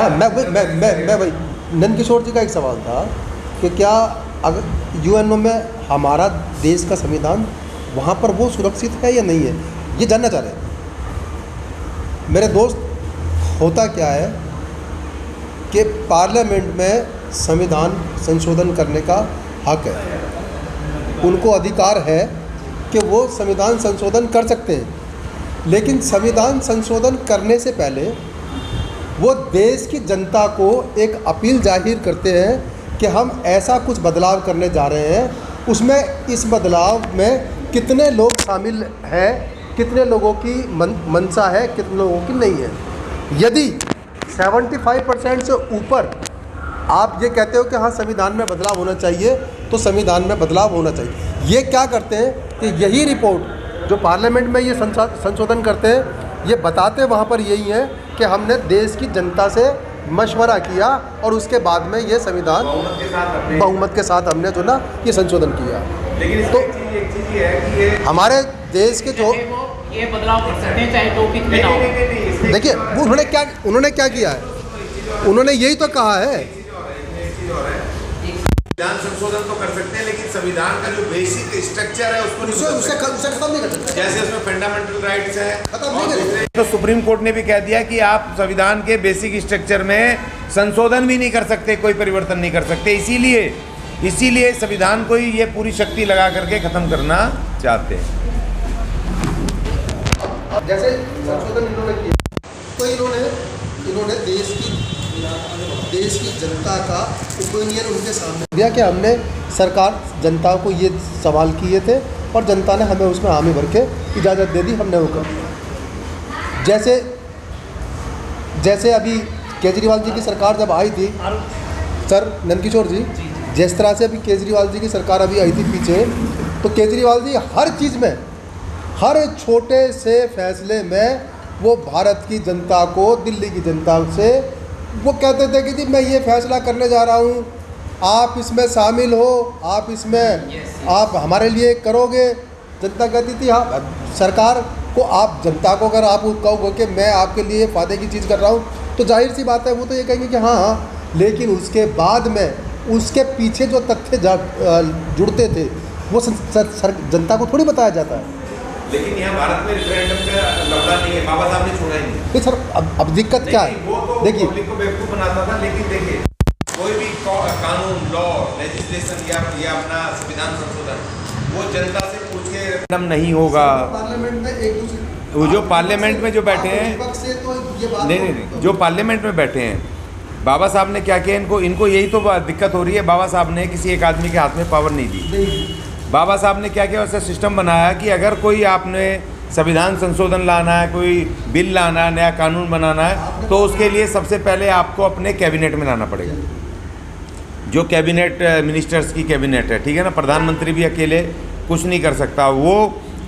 हाँ, मैं वही नंदकिशोर जी का एक सवाल था कि क्या अगर यूएनओ में हमारा देश का संविधान वहाँ पर वो सुरक्षित है या नहीं है, ये जानना चाह रहे हैं मेरे दोस्त। होता क्या है कि पार्लियामेंट में संविधान संशोधन करने का हक है, उनको अधिकार है कि वो संविधान संशोधन कर सकते हैं, लेकिन संविधान संशोधन करने से पहले वो देश की जनता को एक अपील जाहिर करते हैं कि हम ऐसा कुछ बदलाव करने जा रहे हैं, उसमें इस बदलाव में कितने लोग शामिल हैं, कितने लोगों की मंशा है, कितने लोगों की नहीं है। यदि 75% से ऊपर आप ये कहते हो कि हाँ संविधान में बदलाव होना चाहिए, तो संविधान में बदलाव होना चाहिए। ये क्या करते हैं कि यही रिपोर्ट जो पार्लियामेंट में ये संशोधन करते हैं, ये बताते वहाँ पर यही है कि हमने देश की जनता से मशवरा किया और उसके बाद में ये संविधान बहुमत के साथ हमने जो ना ये संशोधन किया। लेकिन तो एक चीज़ ये है कि ये हमारे देश के जो ये बदलाव कर सकते हैं चाहे तो कितने ना हो। देखिए वो उन्होंने क्या किया है, उन्होंने यही तो कहा है संविधान संशोधन तो कर सकते हैं, लेकिन संविधान का जो बेसिक स्ट्रक्चर है उसको उसे खत्म नहीं कर सकते। जैसे उसमें फंडामेंटल राइट्स है, खत्म नहीं कर सकते। तो सुप्रीम कोर्ट ने भी कह दिया कि आप संविधान के बेसिक स्ट्रक्चर में संशोधन भी नहीं कर सकते, कोई परिवर्तन नहीं कर सकते। इसीलिए संविधान को ही ये पूरी शक्ति लगा करके खत्म करना चाहते हैं। जैसे संशोधन इन्होंने किया तो इन्होंने देश की जनता का ओपिनियन उनके सामने दिया कि हमने सरकार जनता को ये सवाल किए थे और जनता ने हमें उसमें हामी भर के इजाज़त दे दी, हमने वो कर दिया। जैसे अभी केजरीवाल जी की सरकार जब आई थी, सर नंदकिशोर जी, जिस तरह से अभी केजरीवाल जी की सरकार अभी आई थी पीछे, तो केजरीवाल जी हर चीज़ में, हर छोटे से फैसले में वो भारत की जनता को, दिल्ली की जनता से वो कहते थे कि जी मैं ये फैसला करने जा रहा हूँ, आप इसमें शामिल हो, आप इसमें आप हमारे लिए करोगे। जनता कहती थी हाँ, सरकार को आप जनता को अगर आप कहोगे कि मैं आपके लिए फ़ायदे की चीज़ कर रहा हूँ, तो जाहिर सी बात है वो तो ये कहेंगे कि हाँ हाँ, लेकिन उसके बाद में उसके पीछे जो तथ्य जुड़ते थे वो जनता को थोड़ी बताया जाता है। लेकिन यहाँ भारत में रेफरेंडम का लफड़ा नहीं है, बाबा साहब ने छोड़ा ही नहीं। सर अब दिक्कत क्या है, वो तो देखिए पब्लिक को बेवकूफ़ बनाता था, लेकिन देखिए कोई भी कानून, लॉ, लेजिस्लेशन या अपना संविधान संशोधन वो जनता से पूछ के रेफरेंडम नहीं होगा। पार्लियामेंट में एक दूसरे वो जो पार्लियामेंट में जो बैठे हैं, नहीं, जो पार्लियामेंट में बैठे हैं, बाबा साहब ने क्या किया, इनको यही तो दिक्कत हो रही है। बाबा साहब ने किसी एक आदमी के हाथ में पावर नहीं दी। बाबा साहब ने क्या किया, वैसा सिस्टम बनाया कि अगर कोई आपने संविधान संशोधन लाना है, कोई बिल लाना है, नया कानून बनाना है, तो उसके लिए सबसे पहले आपको अपने कैबिनेट में लाना पड़ेगा। जो कैबिनेट मिनिस्टर्स की कैबिनेट है, ठीक है ना, प्रधानमंत्री भी अकेले कुछ नहीं कर सकता। वो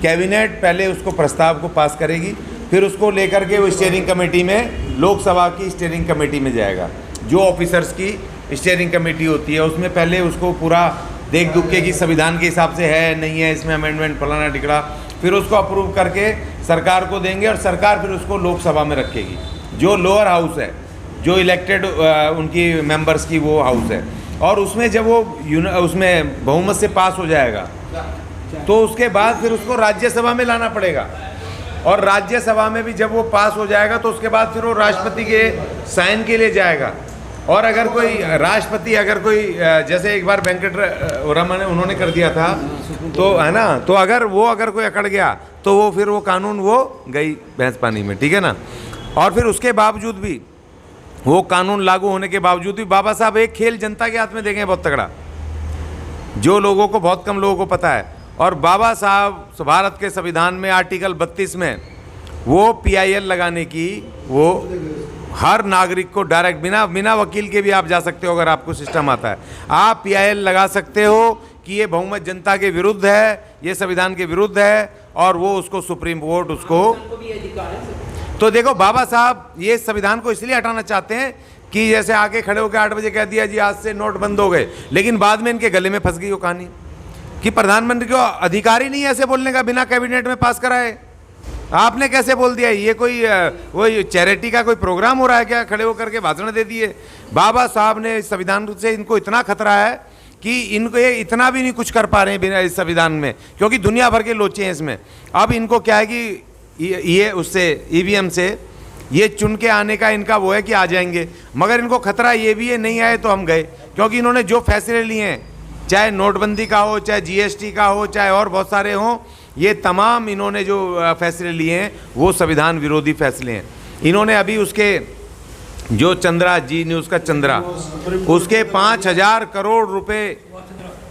कैबिनेट पहले उसको प्रस्ताव को पास करेगी, फिर उसको लेकर के वो स्टीयरिंग कमेटी में, लोकसभा की स्टीयरिंग कमेटी में जाएगा। जो ऑफिसर्स की स्टीयरिंग कमेटी होती है उसमें पहले उसको पूरा देख दुख के कि संविधान के हिसाब से है नहीं है, इसमें अमेंडमेंट फलाना टिकड़ा, फिर उसको अप्रूव करके सरकार को देंगे और सरकार फिर उसको लोकसभा में रखेगी। जो लोअर हाउस है, जो इलेक्टेड उनकी मेंबर्स की वो हाउस है, और उसमें जब वो उसमें बहुमत से पास हो जाएगा तो उसके बाद फिर उसको राज्यसभा में लाना पड़ेगा, और राज्यसभा में भी जब वो पास हो जाएगा तो उसके बाद फिर वो राष्ट्रपति के साइन के लिए जाएगा। और अगर कोई राष्ट्रपति, अगर कोई जैसे एक बार वेंकट रमन उन्होंने कर दिया था, तो है ना, तो अगर कोई अकड़ गया तो वो फिर वो कानून वो गई भैंस पानी में, ठीक है ना। और फिर उसके बावजूद भी, वो कानून लागू होने के बावजूद भी, बाबा साहब एक खेल जनता के हाथ में देंगे बहुत तगड़ा, जो लोगों को, बहुत कम लोगों को पता है। और बाबा साहब भारत के संविधान में आर्टिकल 32 में वो PIL लगाने की, वो हर नागरिक को डायरेक्ट बिना वकील के भी आप जा सकते हो, अगर आपको सिस्टम आता है, आप PIL लगा सकते हो कि ये बहुमत जनता के विरुद्ध है, ये संविधान के विरुद्ध है, और वो उसको सुप्रीम कोर्ट उसको। तो देखो बाबा साहब ये संविधान को इसलिए हटाना चाहते हैं कि जैसे आके खड़े होकर 8 बजे कह दिया जी आज से नोट बंद हो गए, लेकिन बाद में इनके गले में फंस गई वो कहानी कि प्रधानमंत्री को अधिकार ही नहीं है ऐसे बोलने का बिना कैबिनेट में पास कराए। आपने कैसे बोल दिया? ये कोई वही चैरिटी का कोई प्रोग्राम हो रहा है क्या? खड़े होकर के भाषण दे दिए। बाबा साहब ने संविधान से इनको इतना खतरा है कि इनको ये इतना भी नहीं कुछ कर पा रहे हैं बिना इस संविधान में, क्योंकि दुनिया भर के लोचे हैं इसमें। अब इनको क्या है कि ये उससे ईवीएम से ये चुन के आने का इनका वो है कि आ जाएंगे, मगर इनको खतरा ये भी है नहीं आए तो हम गए, क्योंकि इन्होंने जो फैसले लिए हैं, चाहे नोटबंदी का हो, चाहे जीएसटी का हो, चाहे और बहुत सारे हों, ये तमाम इन्होंने जो फैसले लिए हैं वो संविधान विरोधी फैसले हैं। इन्होंने अभी उसके जो चंद्रा जी न्यूज़ का चंद्रा, उसके 5,000 करोड़ रुपए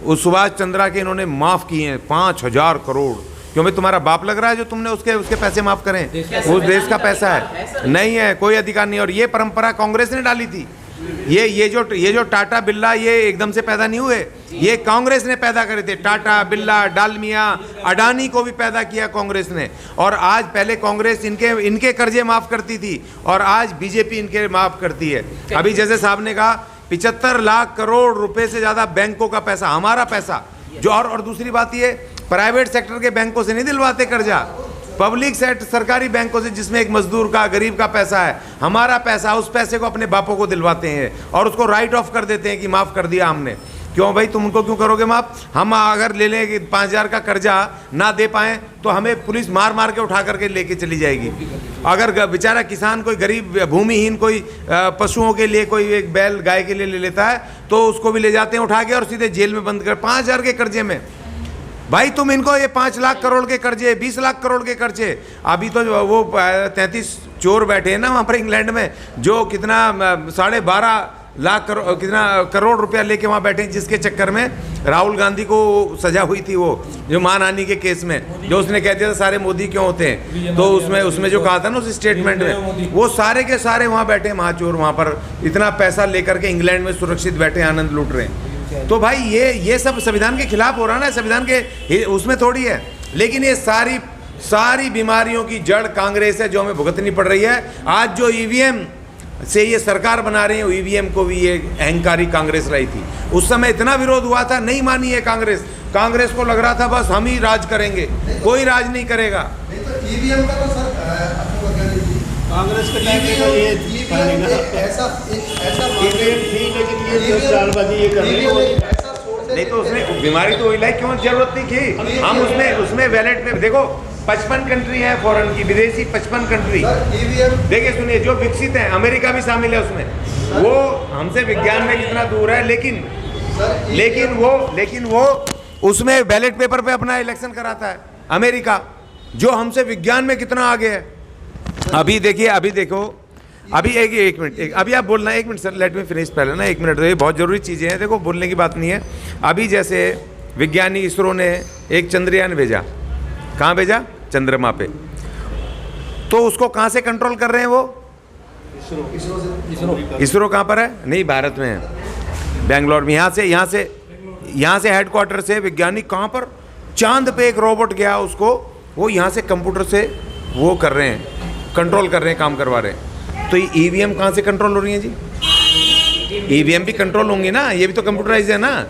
उस सुभाष चंद्रा के इन्होंने माफ़ किए हैं। 5,000 करोड़। क्यों भाई तुम्हारा बाप लग रहा है जो तुमने उसके पैसे माफ़ करें? वो देश का पैसा है, नहीं है, कोई अधिकार नहीं। और ये परंपरा कांग्रेस ने डाली थी। ये जो टाटा बिरला ये एकदम से पैदा नहीं हुए, ये कांग्रेस ने पैदा करे थे। टाटा बिरला, डालमिया, अडानी को भी पैदा किया कांग्रेस ने। और आज पहले कांग्रेस इनके कर्जे माफ़ करती थी और आज बीजेपी इनके माफ़ करती है। अभी जैसे साहब ने कहा 75 लाख करोड़ रुपए से ज़्यादा बैंकों का पैसा, हमारा पैसा जो। और दूसरी बात ये, प्राइवेट सेक्टर के बैंकों से नहीं दिलवाते कर्जा, पब्लिक सेक्टर सरकारी बैंकों से, जिसमें एक मजदूर का, गरीब का पैसा है, हमारा पैसा, उस पैसे को अपने बापों को दिलवाते हैं और उसको राइट ऑफ कर देते हैं कि माफ़ कर दिया हमने। क्यों भाई तुम उनको क्यों करोगे माफ़? हम अगर ले लें कि 5,000 का कर्जा ना दे पाएँ तो हमें पुलिस मार मार के उठा करके लेके चली जाएगी। अगर बेचारा किसान कोई गरीब भूमिहीन कोई पशुओं के लिए कोई एक बैल गाय के लिए ले लेता है तो उसको भी ले जाते हैं उठा के और सीधे जेल में बंद कर। 5,000 के कर्जे में भाई तुम इनको ये 5 लाख करोड़ के कर्जे, 20 लाख करोड़ के कर्जे। अभी तो वो 33 चोर बैठे हैं ना वहाँ पर इंग्लैंड में, जो कितना 12.5 लाख करोड़ रुपया लेके वहाँ बैठे हैं, जिसके चक्कर में राहुल गांधी को सजा हुई थी, वो जो मानहानि के केस में, जो उसने कह दिया था सारे मोदी क्यों होते हैं, तो उसमें जो कहा था ना उस स्टेटमेंट में, वो सारे के सारे वहाँ बैठे महाचोर, वहाँ पर इतना पैसा लेकर के इंग्लैंड में सुरक्षित बैठे आनंद लूट रहे हैं। तो भाई ये सब संविधान के खिलाफ हो रहा है ना, संविधान के उसमें थोड़ी है। लेकिन ये सारी बीमारियों की जड़ कांग्रेस है जो हमें भुगतनी पड़ रही है। आज जो ईवीएम से ये सरकार बना रहे हैं, ईवीएम को भी ये अहंकारी कांग्रेस रही थी। उस समय इतना विरोध हुआ था, नहीं मानी है कांग्रेस को लग रहा था बस हम ही राज करेंगे, कोई राज नहीं करेगा। ईवीएम का तो सर कांग्रेस के टाइम में तो ये ऐसा नहीं तो उसने बीमारी तो इलाज क्यों जरूरत नहीं थी। हम उसमें वैलेट में देखो 55 कंट्री है फॉरेन की, विदेशी 55 कंट्री। देखिए सुनिए, जो विकसित है, अमेरिका भी शामिल है उसमें। वो हमसे विज्ञान में कितना दूर है, लेकिन वो उसमें बैलेट पेपर पे अपना इलेक्शन कराता है अमेरिका, जो हमसे विज्ञान में कितना आगे है। अभी देखो अभी एक मिनट अभी आप बोलना, 1 minute sir, let me finish पहले ना, 1 मिनट। ये बहुत ज़रूरी चीज़ें हैं, देखो बोलने की बात नहीं है। अभी जैसे विज्ञानी इसरो ने एक चंद्रयान भेजा, कहाँ भेजा? चंद्रमा पे। तो उसको कहाँ से कंट्रोल कर रहे हैं वो? इसरो कहाँ पर है? नहीं, भारत में है, बेंगलोर में। यहाँ से हेडक्वार्टर से वैज्ञानिक कहाँ पर? चांद पे एक रोबोट गया, उसको वो यहाँ से कंप्यूटर से वो कर रहे हैं, कंट्रोल कर रहे हैं, काम करवा रहे हैं। तो ये ईवीएम कहाँ से कंट्रोल हो रही है जी? ईवीएम भी कंट्रोल होंगे ना, ये भी तो कंप्यूटराइज है ना।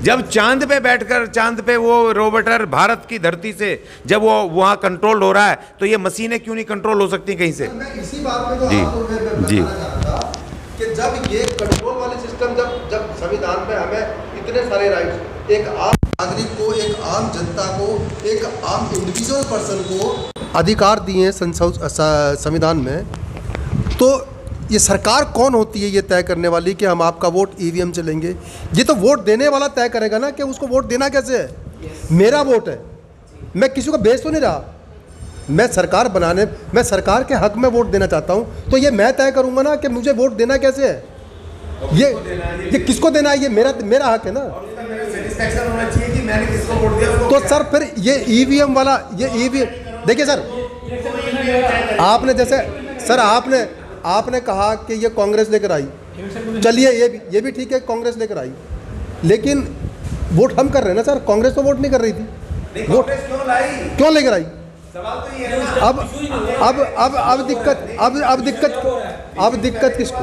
जब चांद पे बैठकर, चांद पे वो रोबोटर भारत की धरती से जब वो वहाँ कंट्रोल हो रहा है, तो ये मशीनें क्यों नहीं कंट्रोल हो सकती कहीं से? इसी बात में तो जी कि जब ये कंट्रोल वाले सिस्टम, जब संविधान में हमें इतने सारे राइट्स, एक आम नागरिक को, एक आम जनता को, एक आम इंडिविजुअल पर्सन को अधिकार दिए हैं संविधान में, तो ये सरकार कौन होती है ये तय करने वाली कि हम आपका वोट ईवीएम से लेंगे? ये तो वोट देने वाला तय करेगा ना कि उसको वोट देना कैसे है। मेरा वोट है, मैं किसी को बेच तो नहीं रहा, मैं सरकार के हक में वोट देना चाहता हूँ, तो ये मैं तय करूँगा ना कि मुझे वोट देना कैसे है। ये किसको देना है, ये मेरा हक है ना। तो सर फिर ये ईवीएम वाला, ये ईवीएम देखिए सर, आपने जैसे सर आपने कहा कि ये कांग्रेस लेकर आई, चलिए ये भी ठीक है, कांग्रेस लेकर आई, लेकिन वोट हम कर रहे हैं ना सर, कांग्रेस तो वोट नहीं कर रही थी। वोट क्यों लेकर आई? अब दिक्कत किसको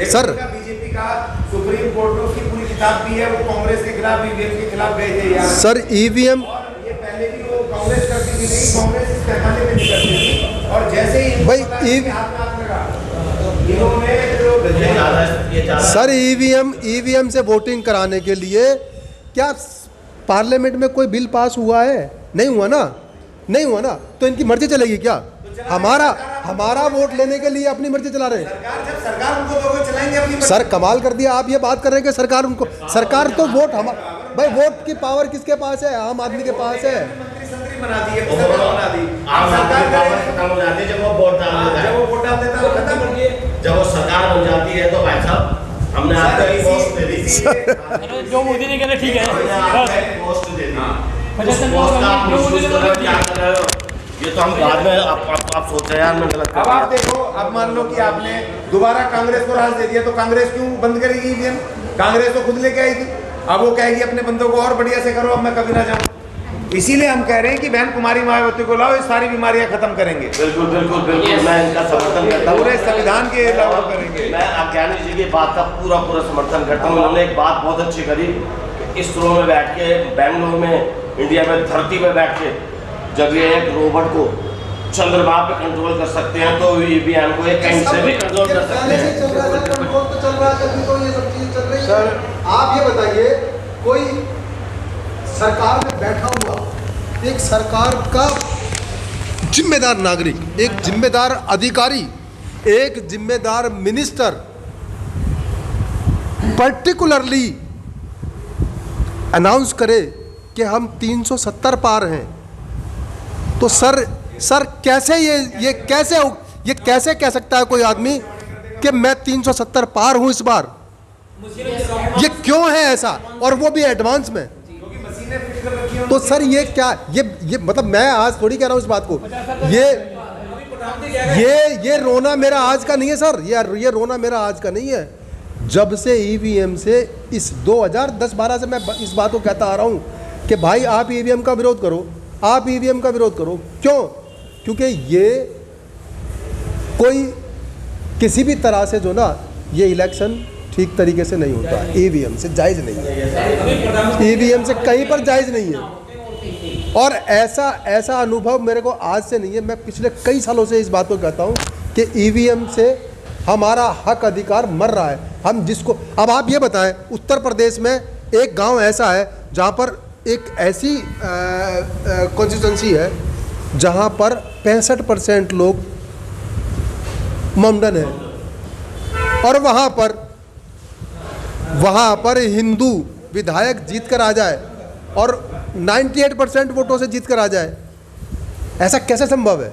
सर? बीजेपी का सुप्रीम कोर्ट में उसकी पूरी किताब भी है, वो कांग्रेस के खिलाफ, ईवीएम के खिलाफ गए थे यार। सर ईवीएम ये पहले भी वो कांग्रेस करती थी करती थी, कांग्रेस इस पैमाने पे नहीं करती थी। और जैसे ही भाई, हाथ में हाथ लगा, इन्होंने जो सर ईवीएम से वोटिंग कराने के लिए क्या पार्लियामेंट में कोई बिल पास हुआ है? नहीं हुआ ना, नहीं हुआ ना, तो इनकी मर्जी चलेगी क्या? हमारा वोट लेने के लिए अपनी मर्जी चला रहे हैं। जब सरकार उनको दोगे चलाएंगे अपनी मर्जी। सर कमाल कर दिया, आप ये बात कर रहे हैं कि सरकार उनको, सरकार तो वोट हम भाई वोट की पावर किसके पास है? आम आदमी के पास है। मंत्री संतरी बना दी है, बना दी। आप सरकार खत्म हो जाती है जब वो वोट डाल देता है। जब वो वोट डाल देता है खत्म। जब वो सरकार बन जाती है तो भाई साहब हमने आपको एक पोस्ट दे दी। जो मोदी ने कहना ठीक है, हमने एक पोस्ट दे दी। उस पोस्ट का आप मिसयूज कर रहे हो, क्या कर रहे हो? ये तो हम बाद में आप सोच रहे हैं यार मैं गलत कर अब रहा आप देखो, अब मान लो कि आपने दोबारा कांग्रेस को राज दे दिया, तो कांग्रेस क्यों बंद करेगी ईवीएम? कांग्रेस तो खुद लेके आई थी, अब वो कहेगी अपने बंदों को और बढ़िया से करो, अब मैं कभी ना जाऊं। इसीलिए हम कह रहे हैं कि बहन कुमारी मायावती को लाओ, ये सारी बीमारियां खत्म करेंगे। बिल्कुल बिल्कुल बिल्कुल, मैं इनका समर्थन करता हूँ। पूरे संविधान के लागू करेंगे। मैं अज्ञानी जी की बात का पूरा समर्थन करता हूँ। उन्होंने एक बात बहुत अच्छी करी, इस रो में बैठ के बेंगलोर में, इंडिया में धरती पे बैठ के जब ये एक रोबोट को चंद्रमा पे कंट्रोल कर सकते हैं तो ईवीएम को एक कहीं से भी कंट्रोल कर सकते हैं। सर आप ये बताइए, कोई सरकार में बैठा हुआ एक सरकार का जिम्मेदार नागरिक, एक जिम्मेदार अधिकारी, एक जिम्मेदार मिनिस्टर पर्टिकुलरली अनाउंस करे कि हम 370 पार हैं, तो सर कैसे ये कैसे कह सकता है कोई आदमी कि मैं 370 पार हूं इस बार? ये क्यों है ऐसा, और वो भी एडवांस में? तो सर ये क्या, ये मतलब मैं आज थोड़ी कह रहा हूं इस बात को, ये रोना मेरा आज का नहीं है सर, ये रोना मेरा आज का नहीं है। जब से ईवीएम से इस 2010-12 से मैं इस बात को कहता आ रहा हूं कि भाई आप ईवीएम का विरोध करो, आप ईवीएम का विरोध करो। क्यों? क्योंकि ये कोई किसी भी तरह से जो ना ये इलेक्शन ठीक तरीके से नहीं होता है, ईवीएम से जायज़ नहीं है, ईवीएम से कहीं पर जायज़ नहीं है। और ऐसा अनुभव मेरे को आज से नहीं है, मैं पिछले कई सालों से इस बात को कहता हूँ कि ईवीएम से हमारा हक अधिकार मर रहा है। हम जिसको, अब आप ये बताएं, उत्तर प्रदेश में एक गांव ऐसा है जहाँ पर एक ऐसी कॉन्स्टिट्यूंसी है जहाँ पर 65% लोग मॉमडन हैं, और वहाँ पर हिंदू विधायक जीत कर आ जाए और 98% वोटों से जीत कर आ जाए, ऐसा कैसे संभव है?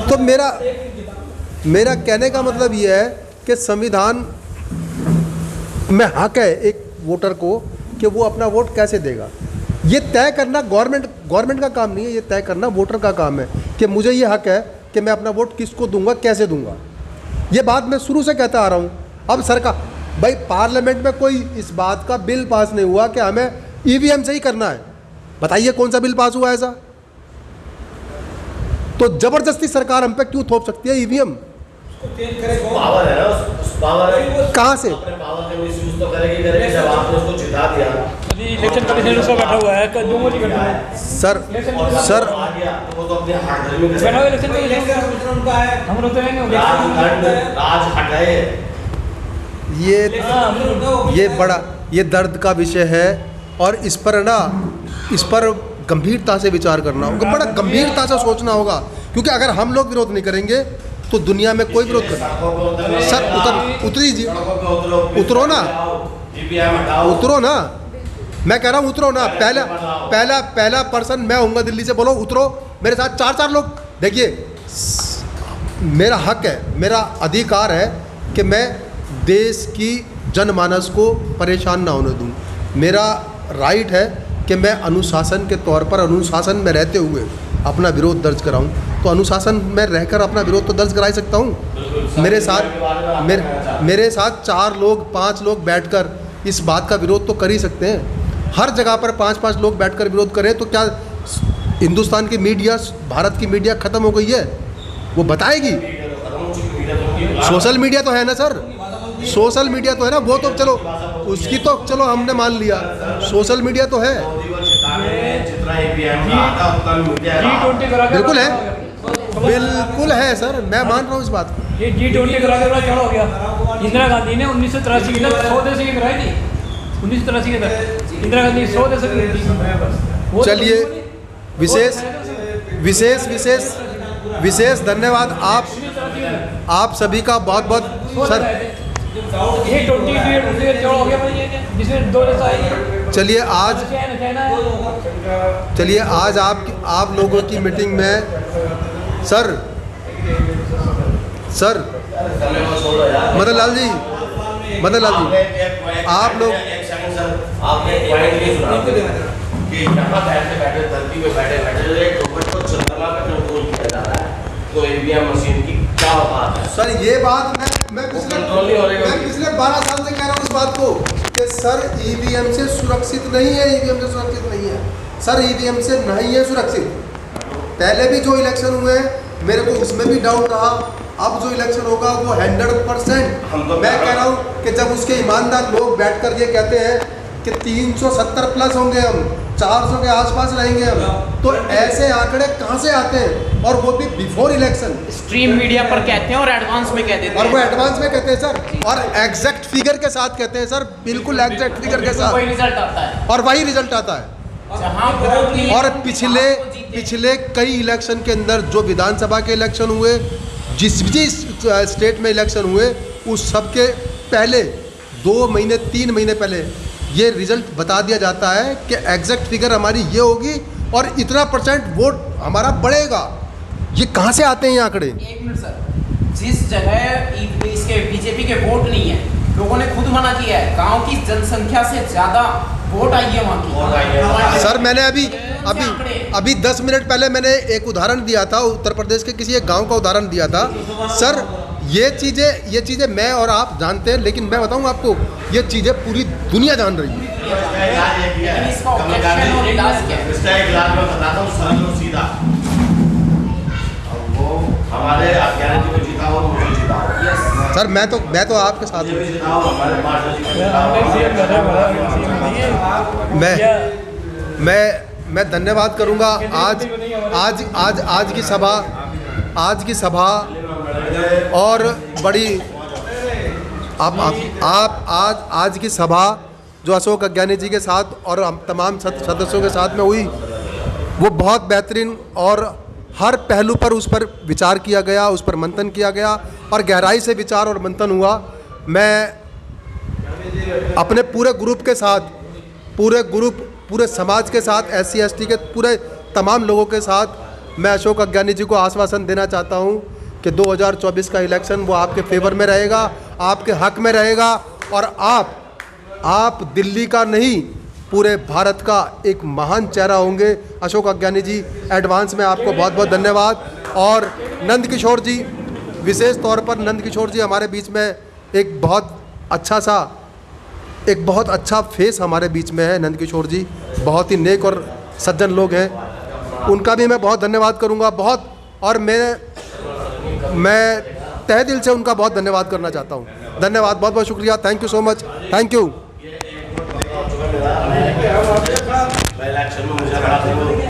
तो मेरा कहने का मतलब ये है कि संविधान में हक है एक वोटर को कि वो अपना वोट कैसे देगा। ये तय करना गवर्नमेंट का काम नहीं है, ये तय करना वोटर का काम है कि मुझे ये हक है कि मैं अपना वोट किसको दूंगा, कैसे दूंगा। ये बात मैं शुरू से कहता आ रहा हूँ। अब सरकार, भाई पार्लियामेंट में कोई इस बात का बिल पास नहीं हुआ कि हमें ईवीएम से ही करना है, बताइए कौन सा बिल पास हुआ ऐसा? तो जबरदस्ती सरकार हम पे क्यों थोप सकती है ईवीएम? पावर है ना, उस पावर कहाँ से? अपने पावर का मिसयूज तो करेगी जब आपने उसको जिता दिया। इलेक्शन कमीशन उसका बैठा हुआ है, जो मर्जी करता है सर आ गया तो वो तो अपने हाथ में बैठा हुआ इलेक्शन कमीशन उनका है, हम लोग तो रहेंगे। राज हटाए, ये बड़ा ये दर्द का विषय है, और इस पर गंभीरता से विचार करना होगा, बड़ा गंभीरता से सोचना होगा, क्योंकि अगर हम लोग विरोध नहीं करेंगे तो दुनिया में कोई विरोध करेगा। सर उतरी जी, उतरो ना, मैं कह रहा हूँ उतरो ना। पहला पर्सन मैं होऊंगा दिल्ली से, बोलो उतरो मेरे साथ, 4 लोग। देखिए मेरा हक है, मेरा अधिकार है कि मैं देश की जनमानस को परेशान ना होने दूं। मेरा राइट है कि मैं अनुशासन के तौर पर, अनुशासन में रहते हुए अपना विरोध दर्ज कराऊं। तो अनुशासन में रहकर अपना विरोध तो दर्ज करा ही सकता हूं। मेरे साथ 4 लोग 5 लोग बैठकर इस बात का विरोध तो कर ही सकते हैं। हर जगह पर 5-5 लोग बैठकर विरोध करें तो क्या हिंदुस्तान की मीडिया, भारत की मीडिया ख़त्म हो गई है? वो बताएगी। सोशल मीडिया तो है ना सर, सोशल मीडिया तो है ना, वो तो चलो उसकी तो चलो हमने मान लिया, सोशल मीडिया तो है। जितना ईवीएम में आता है उतना मीडिया G20 करा के बिल्कुल है। बड़ा हो गया। बिल्कुल है सर, मैं मान रहा हूँ इस बात को। ये G20 करा के बड़ा चढ़ा हो गया। इंदिरा गांधी ने 1983 के तक 100 देश की कराई थी। 1983 के तक इंदिरा गांधी 100 देश की थी। वो तो चलिए, बिल्कुल नहीं। विशेष वो तो है विशेष विशेष विशेष धन्यवाद आप सभी का बहुत बहुत सर। ये 20 चढ़ा हो गया भाई, ये जिसमें 2 देश आए। चलिए आज चाइना है। चलिए आज आप लोगों की मीटिंग में सर मदन लाल जी आप लोग आपने एक पॉइंट नहीं सुना कि यहाँ बैठे धरती पे बैठे एक रोबोट को चंद्रमा पे कंट्रोल किया जा रहा है, तो ईवीएम मशीन की क्या बात है सर? ये बात मैं कंट्रोल नहीं हो रही है। पिछले 12 साल से कह रहा हूँ इस बात को कि सर ईवीएम से सुरक्षित नहीं है, ईवीएम से सुरक्षित नहीं है सर, ईवीएम से नहीं है सुरक्षित। पहले भी जो इलेक्शन हुए मेरे को उसमें भी डाउट रहा, अब जो इलेक्शन होगा वो 100% मैं कह रहा हूँ कि जब उसके ईमानदार लोग बैठकर ये कहते हैं कि 370 प्लस होंगे हम, 400 के आसपास रहेंगे हम, तो ऐसे आंकड़े कहाँ से आते हैं? और वो भी बिफोर इलेक्शन। स्ट्रीम मीडिया पर कहते हैं और एडवांस में कह देते हैं। और वो एडवांस में कहते हैं सर, और एग्जैक्ट फिगर के साथ कहते हैं सर, बिल्कुल एग्जैक्ट फिगर के साथ, वही रिजल्ट आता है। और वही रिजल्ट आता है। जहां वोट लिए और वहां वो जीते। पिछले कई इलेक्शन के अंदर जो विधानसभा के इलेक्शन हुए, जिस भी स्टेट में इलेक्शन हुए, उस सब के पहले 2 महीने 3 महीने पहले ये रिजल्ट बता दिया जाता है कि एग्जैक्ट फिगर हमारी ये होगी और इतना % वोट हमारा बढ़ेगा। ये कहाँ से आते हैं ये आंकड़े? 1 मिनट सर, जिस जगह इसके बीजेपी के वोट नहीं है, लोगों ने खुद मना किया है, गांव की जनसंख्या से ज्यादा वोट आई है वहाँ की। सर मैंने अभी 10 मिनट पहले मैंने एक उदाहरण दिया था, उत्तर प्रदेश के किसी एक गांव का उदाहरण दिया था सर। ये चीज़ें मैं और आप जानते हैं, लेकिन मैं बताऊं आपको, ये चीज़ें पूरी दुनिया जान रही है। लेकिन इसका ऑब्जेक्शन और इलाज क्या है? इसका एक इलाज मैं बताता हूँ सरल और सीधा। अब वो हमारे अज्ञानी को जिता हो, मुझे जिता हो। सर मैं तो आपके साथ मुझे भी हूँ। जिता हो, हमारे पार्टी को जिता हो। मैं धन्यवाद करूंगा आज की सभा और बड़ी आज की सभा जो अशोक अज्ञानी जी के साथ और हम तमाम सदस्यों के साथ में हुई, वो बहुत बेहतरीन और हर पहलू पर उस पर विचार किया गया, उस पर मंथन किया गया और गहराई से विचार और मंथन हुआ। मैं अपने पूरे ग्रुप के साथ, पूरे समाज के साथ, SC ST के पूरे तमाम लोगों के साथ मैं अशोक अज्ञानी जी को आश्वासन देना चाहता हूं कि 2024 का इलेक्शन वो आपके फेवर में रहेगा, आपके हक में रहेगा और आप दिल्ली का नहीं पूरे भारत का एक महान चेहरा होंगे। अशोक अज्ञानी जी, एडवांस में आपको बहुत बहुत धन्यवाद। और नंद किशोर जी, विशेष तौर पर नंद किशोर जी हमारे बीच में एक बहुत अच्छा फेस हमारे बीच में है। नंद किशोर जी बहुत ही नेक और सज्जन लोग हैं, उनका भी मैं बहुत धन्यवाद करूंगा बहुत। और मैं तहे दिल से उनका बहुत धन्यवाद करना चाहता हूं। धन्यवाद, बहुत बहुत शुक्रिया, thank you so much, thank you. Election में मुझे